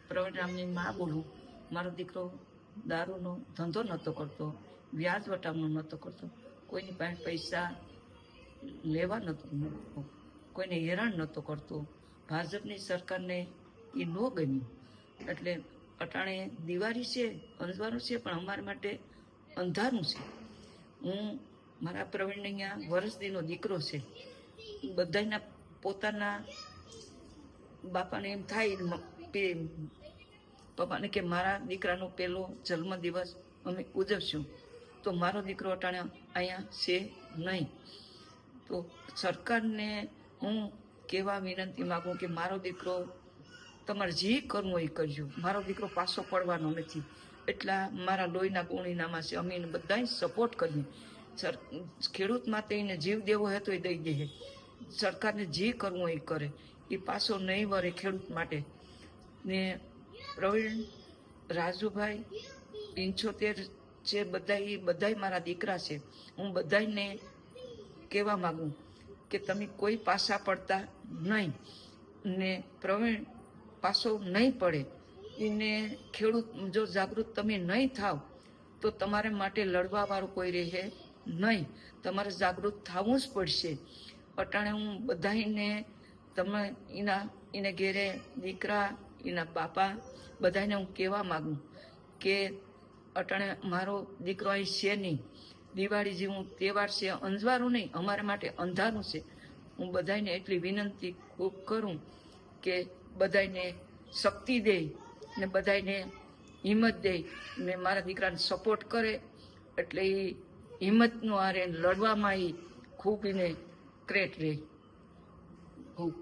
પ્રવીણ રામની માં બોલું. મારો દીકરો દારૂનો ધંધો નહોતો કરતો, વ્યાજ વટાવનો નહોતો કરતો, કોઈની પાસે પૈસા લેવા નહોતો, કોઈને હેરાન નહોતો કરતો. ભાજપની સરકારને એ ન ગમ્યું એટલે અટાણે દિવાળી છે, અંજવાળું છે, પણ અમારા માટે અંધારું છે. હું મારા પ્રવીણને અહીંયા વરસદીનો દીકરો છે. બધાના પોતાના બાપાને એમ થાય પપ્પાને કે મારા દીકરાનો પહેલો જન્મદિવસ અમે ઉજવશું, તો મારો દીકરો અટાણે અહીંયા છે નહીં. તો સરકારને હું કહેવા વિનંતી માગું કે મારો દીકરો તમારે જે કરવું એ કરજો, મારો દીકરો પાછો પડવાનો નથી. એટલા મારા લોહીના ગુણીનામાં છે. અમે એને બધાય સપોર્ટ કરીએ. ખેડૂત માટે એને જીવ દેવો હોય તો એ દઈ દે. સરકારને જે કરવું એ કરે, એ પાછો નહીં વરે ખેડૂત માટે. ને પ્રવીણ, રાજુભાઈ, 75 છે, બધાય મારા દીકરા છે. હું બધાને કહેવા માગું કે તમે કોઈ પાછા પડતા નહીં. ને પ્રવીણ પાછો નહીં પડે. એને ખેડૂત જો જાગૃત તમે નહીં થાવ તો તમારે માટે લડવાવાળું કોઈ રહે નહીં. તમારે જાગૃત થવું જ પડશે. અટાણે હું બધાને તમે એને ઘેરે દીકરા, એના બાપા બધાને હું કહેવા માગું કે અટાણે મારો દીકરો અહીં છે નહીં. દિવાળી જેવું તહેવાર છે, અંજવાળું નહીં, અમારા માટે અંધારું છે. હું બધાને એટલી વિનંતી ખૂબ કરું કે બધાને શક્તિ દે ને બધાને હિંમત દે ને મારા દીકરાને સપોર્ટ કરે. એટલે એ હિંમતનો આરે લડવામાં એ ખૂબ એને ક્રેટ રહે. ખૂબ